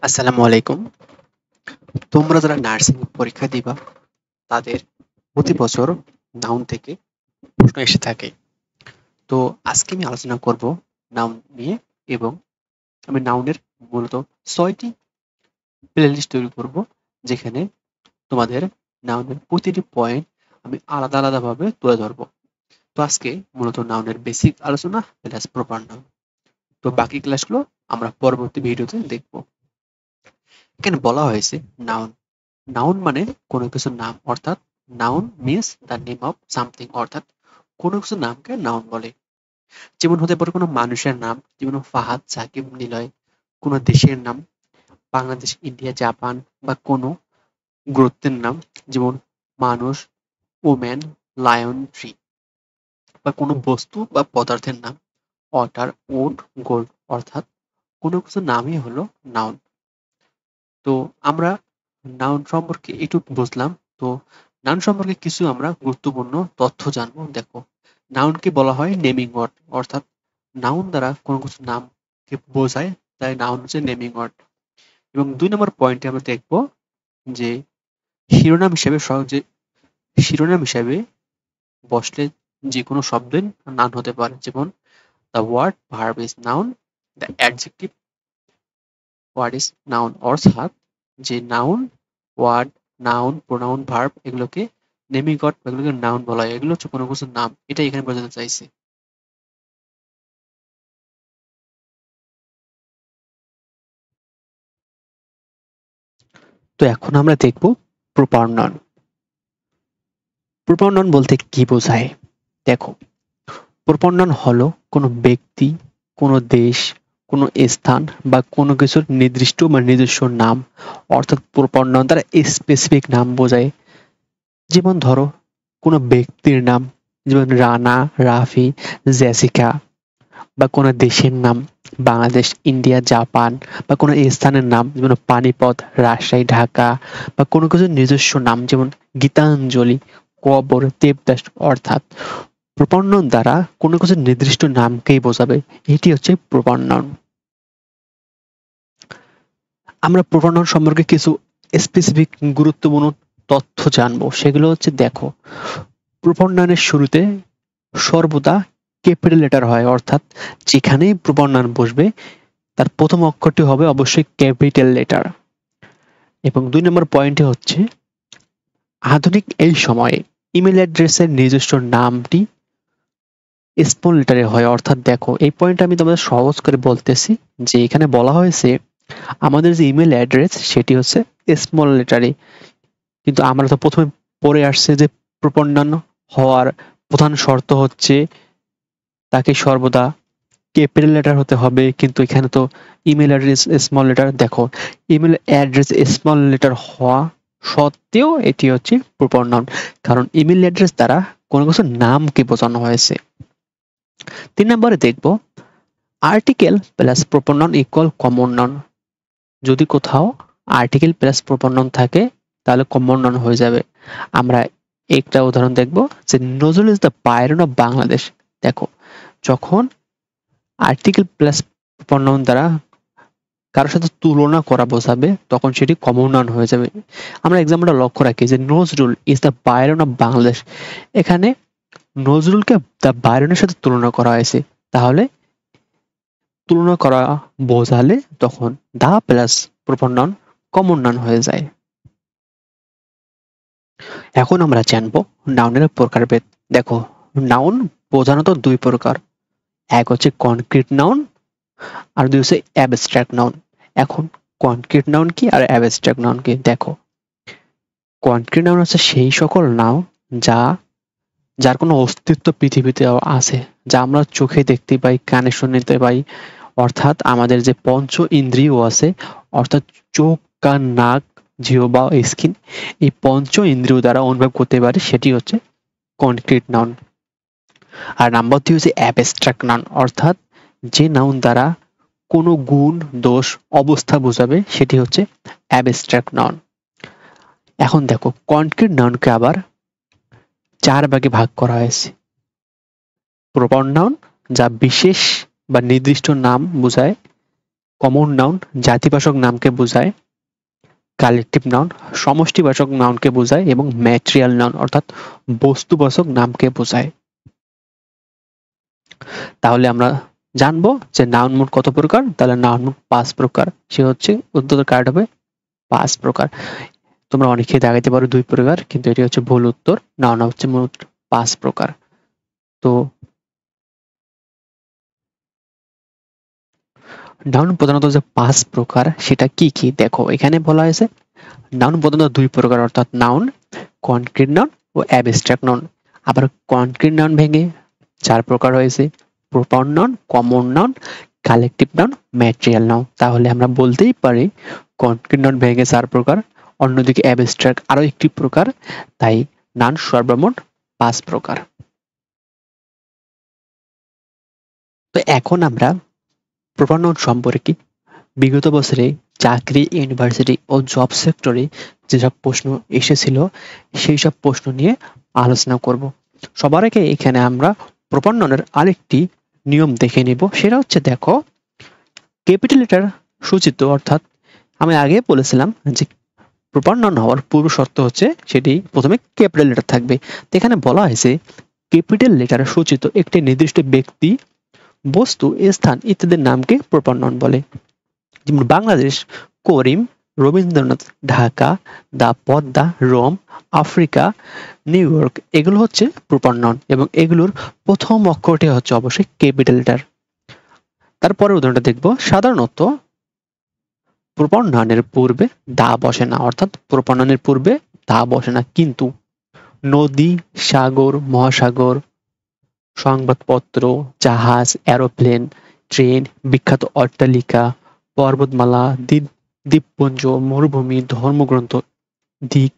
আসসালামু আলাইকুম। তোমরা যারা নার্সিং পরীক্ষা দিবা তাদের প্রতি বছর নাউন থেকে প্রশ্ন এসে থাকে। তো আজকে আমি আলোচনা করব নাউন নিয়ে, এবং আমি নাউনের মূলত ৬টি প্লেলিস্ট তৈরি করব, যেখানে তোমাদের নাউনের প্রতিটি পয়েন্ট আমি আলাদা আলাদাভাবে তুলে ধরব। তো আজকে মূলত নাউনের বেসিক আলোচনা প্লাস প্রপার নাউন। তো বাকি ক্লাসগুলো আমরা পরবর্তী ভিডিওতে দেখব। এখানে বলা হয়েছে নাউন। নাউন মানে কোনো কিছুর নাম, অর্থাৎ noun means the name of something, অর্থাৎ কোনো কিছুর নামকে নাউন বলে। যেমন হতে পারে কোনো মানুষের নাম, যেমন ফাহাদ, সাকিব, নিলয়। কোনো দেশের নাম, বাংলাদেশ, ইন্ডিয়া, জাপান, বা কোনো গোত্রের নাম, যেমন মানুষ, ওম্যান, লায়ন, ট্রি। বা কোনো বস্তু বা পদার্থের নাম, ওয়াটার, উড, গোল্ড। অর্থাৎ কোনো কিছুর নামই হলো নাউন। তো আমরা নাউন সম্পর্কে একটু বুঝলাম। তো নাউন সম্পর্কে কিছু আমরা গুরুত্বপূর্ণ তথ্য জানবো। দেখো, নাউনকে বলা হয় নেমিং ওয়ার্ড, অর্থাৎ নাউন দ্বারা কোনো কিছু নামকে বোঝায়, তাই নাউন হচ্ছে নেমিং ওয়ার্ড। এবং ২ নম্বর পয়েন্টে আমরা দেখবো যে শিরোনাম হিসেবে সহজে শিরোনাম হিসেবে বসলে যে কোনো শব্দের নাউন হতে পারে। যেমন the word verb is noun, the adjective word is noun. অর্থাৎ যে noun, word, noun, pronoun, verb, এগুলোকে নেমিং ওয়ার্ড বা এগুলোকে নাউন বলা হয়। এগুলো হচ্ছে কোনো কিছুর নাম, এটাই এখানে বোঝাতে চাইছে। তো এখন আমরা দেখব প্রপার নাউন। প্রপার নাউন বলতে কি বোঝায়? দেখো, প্রপার নাউন হলো কোনো ব্যক্তি, কোনো দেশ, কোনো স্থান বা কোনো কিছুর নির্দিষ্ট বা নিজস্ব নাম, অর্থাৎ প্রপার নাউন দ্বারা স্পেসিফিক নাম বোঝায়। যেমন ধরো, কোনো ব্যক্তির নাম, যেমন রানা, রাফি, জেসিকা। বা কোনো দেশের নাম, বাংলাদেশ, ইন্ডিয়া, জাপান। বা কোনো স্থানের নাম, যেমন পানিপথ, রাজশাহী, ঢাকা। বা কোনো কিছুর নিজস্ব নাম, যেমন গীতাঞ্জলি, কবর, দেবদাস। অর্থাৎ প্রপার নাউন দ্বারা কোনো কিছুর নির্দিষ্ট নামকেই বোঝাবে। এটি হচ্ছে প্রপার নাউন। আমরা প্রপার নাউন সম্পর্কে কিছু স্পেসিফিক গুরুত্বপূর্ণ তথ্য জানবো। সেগুলো হচ্ছে, দেখো, প্রপার নাউনের শুরুতে সর্বদা ক্যাপিটাল লেটার হয়, অর্থাৎ যেখানেই প্রপার নাউন বসবে তার প্রথম অক্ষরটি হবে অবশ্যই ক্যাপিটাল লেটার। এবং ২ নম্বর পয়েন্টে হচ্ছে, আধুনিক এই সময়ে ইমেল অ্যাড্রেসের নিজস্ব নামটি স্মল লেটারে হয়। অর্থাৎ দেখো, এই পয়েন্ট আমি তোমাদের সহজ করে বলতেছি, যে এখানে বলা হয়েছে আমাদের যে ইমেল অ্যাড্রেস সেটি হচ্ছে স্মল লেটারে। কিন্তু আমরা তো প্রথমে পড়ে আসছে যে প্রপার নাউন হওয়ার প্রধান শর্ত হচ্ছে তাকে সর্বদা ক্যাপিটাল লেটার হতে হবে। কিন্তু এখানে তো ইমেল অ্যাড্রেস স্মল লেটার। দেখো, ইমেল অ্যাড্রেস স্মল লেটার হওয়া সত্ত্বেও এটি হচ্ছে প্রপার নাউন, কারণ ইমেল অ্যাড্রেস দ্বারা কোনো কিছুর নামকে বোঝানো হয়েছে। ৩ নম্বরে দেখব, article plus proper noun equal common noun. যদি কোথাও আর্টিকেল প্লাস প্রপার নাউন থাকে তাহলে কমন নাউন হয়ে যাবে। আমরা একটা উদাহরণ দেখব, যে Nazrul is the Byron of Bangladesh. দেখো, যখন আর্টিকেল প্লাস প্রপার নাউন দ্বারা কারোর সাথে তুলনা করা বোঝাবে তখন সেটি কমন নাউন হয়ে যাবে। আমরা এক্সাম্পলটা লক্ষ্য রাখি, যে Nazrul is the Byron of Bangladesh. এখানে নজরুলকে দ্য বায়রনের সাথে তুলনা করা হয়েছে, তাহলে তুলনা করা বোঝালে তখন the plus proper noun common noun হয়ে যায়। এখন আমরা জানবো নাউনের প্রকারভেদ। দেখো, নাউন প্রধানত ২ প্রকার। এক হচ্ছে কনক্রিট নাউন, আর ২ হচ্ছে অ্যাবস্ট্রাক্ট নাউন। এখন কনক্রিট নাউন কি আর অ্যাবস্ট্রাক্ট নাউন কি? দেখো, কনক্রিট নাউন হচ্ছে সেই সকল নাউন যা যার কোনো অস্তিত্ব পৃথিবীতে আছে, যা আমরা চোখে দেখতে পাই, কানে শুনতে পাই। অর্থাৎ আমাদের যে পঞ্চ ইন্দ্রিয় আছে, অর্থাৎ চোখ, কান, নাক, জিহ্বা, স্কিন, এই পঞ্চ ইন্দ্রিয় দ্বারা অনুভব করতে পারে, সেটি হচ্ছে কনক্রিট নাউন। আর নাম্বার ২ হচ্ছে অ্যাবস্ট্রাক্ট নাউন, অর্থাৎ যে নাউন দ্বারা কোনো গুণ, দোষ, অবস্থা বোঝাবে সেটি হচ্ছে অ্যাবস্ট্রাক্ট নাউন। এখন দেখো, কনক্রিট নাউনকে আবার ৪ ভাগে ভাগ করা হয়েছে। প্রপার নাউন, যা বিশেষ বা নির্দিষ্ট নাম বোঝায়। কমন নাউন জাতিবাচক নামকে বোঝায়, কালেকটিভ নাউন সমষ্টিবাচক নাউনকে বোঝায় এবং ম্যাটেরিয়াল নাউন অর্থাৎ বস্তুবাচক নামকে বোঝায়। তাহলে আমরা জানবো যে নাউন মোট কত প্রকার। তাহলে নাউন মোট 5 প্রকার। সে হচ্ছে উত্তর কার্ড হবে 5 প্রকার। তোমরা অনেকেই দেখাইতে পারো 2 প্রকার, কিন্তু এটি হচ্ছে ভুল উত্তর। নাউন হচ্ছে মোট 5 প্রকার। তো নাউন প্রধানত যে 5 প্রকার সেটা কি কি দেখো, এখানে বলা হয়েছে নাউন প্রধানত 2 প্রকার অর্থাৎ নাউন কনক্রিট নাউন ও অ্যাবস্ট্রাক্ট নাউন। আবার কনক্রিট নাউন ভেঙে 4 প্রকার হয়েছে, প্রপাউন্ড noun, common noun, collective noun, material noun. তাহলে আমরা বলতেই পারি কনক্রিট নাউন ভেঙে 4 প্রকার, অন্যদিকে অ্যাবস্ট্রাক্ট আরো একটি প্রকার, তাই নাউন সর্বমোট 5 প্রকার। তো এখন আমরা প্রপার নাউন সম্পর্কে বিগত বছরে চাকরি, ইউনিভার্সিটি ও জব সেক্টরে যেসব প্রশ্ন এসেছিল সেই সব প্রশ্ন নিয়ে আলোচনা করব। সবার আগে এখানে আমরা প্রপার নাউনের আরেকটি নিয়ম দেখে নেব। সেটা হচ্ছে দেখো, ক্যাপিটাল লেটার সূচিত অর্থাৎ আমি আগে বলেছিলাম যে প্রপার নাউন হওয়ার পূর্ব শর্ত হচ্ছে সেটি প্রথমে ক্যাপিটাল লেটার থাকবে। তো এখানে বলা হয়েছে ক্যাপিটাল লেটার সূচিত একটি নির্দিষ্ট ব্যক্তি, বস্তু, স্থান ইত্যাদির নামকে প্রপার নাউন বলে। যেমন Bangladesh, Karim, Rabindranath, Dhaka, the Padma, Rome, Africa, New York হচ্ছে প্রপার নাউন এবং এগুলোর প্রথম অক্ষরটি হচ্ছে অবশ্যই ক্যাপিটাল লেটার। তারপরে উদাহরণটা দেখব। সাধারণত প্রপার নাউনের পূর্বে দা বসে না, অর্থাৎ প্রপার নাউনের পূর্বে দা বসে না, কিন্তু নদী, সাগর, মহাসাগর, সংবাদপত্র, জাহাজ, এরোপ্লেন, ট্রেন, বিখ্যাত অট্টালিকা, পর্বতমালা, দ্বীপপুঞ্জ, মরুভূমি, ধর্মগ্রন্থ, দিক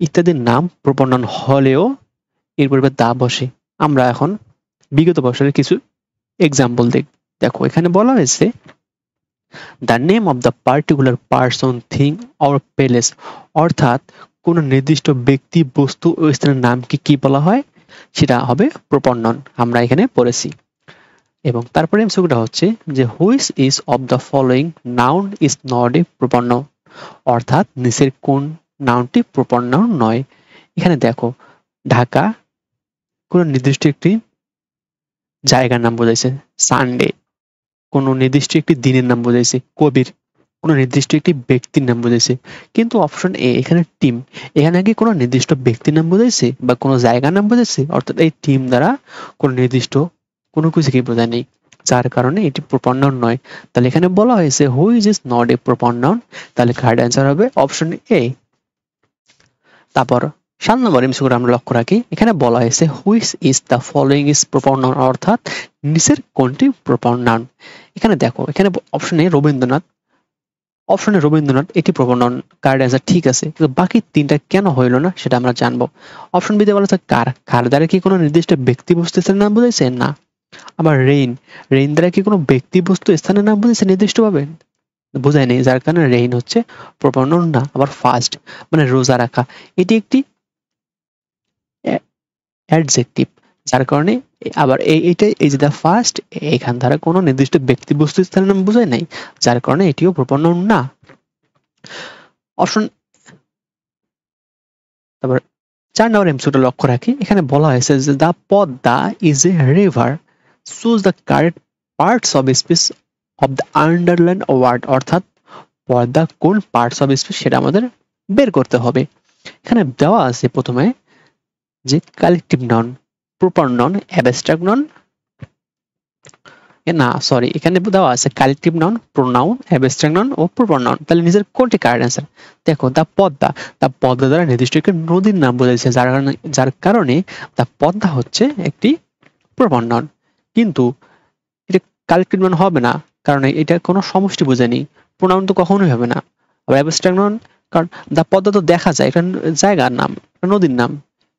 ইত্যাদির নাম প্রপার নাউন হলেও এর পূর্বে দা বসে। আমরা এখন বিগত বছরের কিছু এক্সাম্পল দেখো। এখানে বলা হয়েছে the name of the particular person, thing or place, অর্থাৎ কোন নির্দিষ্ট ব্যক্তি, বস্তু ও স্থানের নামকে কি বলা হয় সেটা হবে প্রপার নাউন, আমরা এখানে পড়েছি। এবং তারপরে এমসিকিউটা হচ্ছে যে which is of the following noun is not a proper noun, অর্থাৎ নিচের কোন নাউনটি প্রপার নাউন নয়। এখানে দেখো, ঢাকা কোন নির্দিষ্ট একটি জায়গার নাম বোঝাইছে, সানডে কোন নির্দিষ্ট একটি দিনের নাম বোঝাইছে, কবির কোন নির্দিষ্ট একটি ব্যক্তির নাম বোঝাইছে। কিন্তু অপশন এ এখানে টিম, এখানে কি কোনো নির্দিষ্ট ব্যক্তির নাম বোঝাইছে বা কোনো জায়গার নাম বোঝাইছে, অর্থাৎ এই টিম দ্বারা কোনো নির্দিষ্ট কোনো কিছুকে বোঝায় নেই, যার কারণে এটি প্রপার নাউন নয়। তাহলে এখানে বলা হয়েছে which is not a proper noun, তাহলে কারেক্ট অ্যান্সার হবে অপশন এ। তারপর 7 নম্বর এমসিকিউ আমরা লক্ষ্য রাখি। এখানে বলা হয়েছে which is the following is proper noun, অর্থাৎ নিচের কোনটি প্রপার নাউন। এখানে দেখো, এখানে অপশনে রবীন্দ্রনাথ এটি প্রপার নাউন, কারেক্ট অ্যান্সার ঠিক আছে, কিন্তু বাকি তিনটা কেন হইল না সেটা আমরা জানবো। অপশন বি তে বলা হচ্ছে কার দ্বারা কি কোনো নির্দিষ্ট ব্যক্তি, বস্তু, স্থানের নাম বোঝাইছে না। আবার রেইন দ্বারা কি কোনো ব্যক্তি, বস্তু, স্থানের নাম বোঝাইছে নির্দিষ্টভাবে, বোঝায় নেই, যার কারণে রেইন হচ্ছে প্রপার নাউন না। আবার ফাস্ট মানে রোজা রাখা, এটি একটি অ্যাডজেক্টিভ, যার কারণে আবার এই যে দা ফার্স্ট, এখান দ্বারা কোনো নির্দিষ্ট ব্যক্তি, বস্তু, স্থানের নাম বোঝায় নাই, যার কারণে এটিও প্রপার নাউন না। অপশন তারপর 4 নম্বর এমসিকিউটা লক্ষ্য রাখি। এখানে বলা হয়েছে যে the Padma is a river, choose the correct parts of speech of the underline word, অর্থাৎ পদ্মা কোন পার্টস অফ স্পিচ সেটা আমাদের বের করতে হবে। এখানে দেওয়া আছে প্রথমে যে collective noun, proper noun, abstract noun, না সরি, এখানে দেওয়া আছে collective noun, pronoun, abstract noun ও প্রপার নাউন। তাহলে নিজের কোনটি কারেক্ট অ্যান্সার? দেখো, দা পদ্মা দ্বারা নির্দিষ্ট একটি নদীর নাম বোঝাইছে, যার কারণে দা পদ্মা হচ্ছে একটি প্রপার নাউন। কিন্তু এটা কালেকটিভ নাউন হবে না, কারণ এটা কোনো সমষ্টি বোঝায়নি। প্রোনাউন তো কখনোই হবে না। আবার অ্যাবস্ট্রাক্ট নাউন, কারণ দা পদ্মা তো দেখা যায়, এটা জায়গার নাম, নদীর নাম,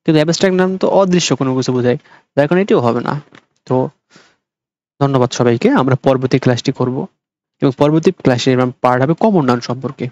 কিন্তু অ্যাবস্ট্রাক্ট নাম তো অদৃশ্য কোনো কিছু বোঝায়, যার কারণে এটিও হবে না। তো ধন্যবাদ সবাইকে, আমরা পরবর্তী ক্লাসটি করব এবং পরবর্তী ক্লাসে পার্ট হবে কমন নাউন সম্পর্কে।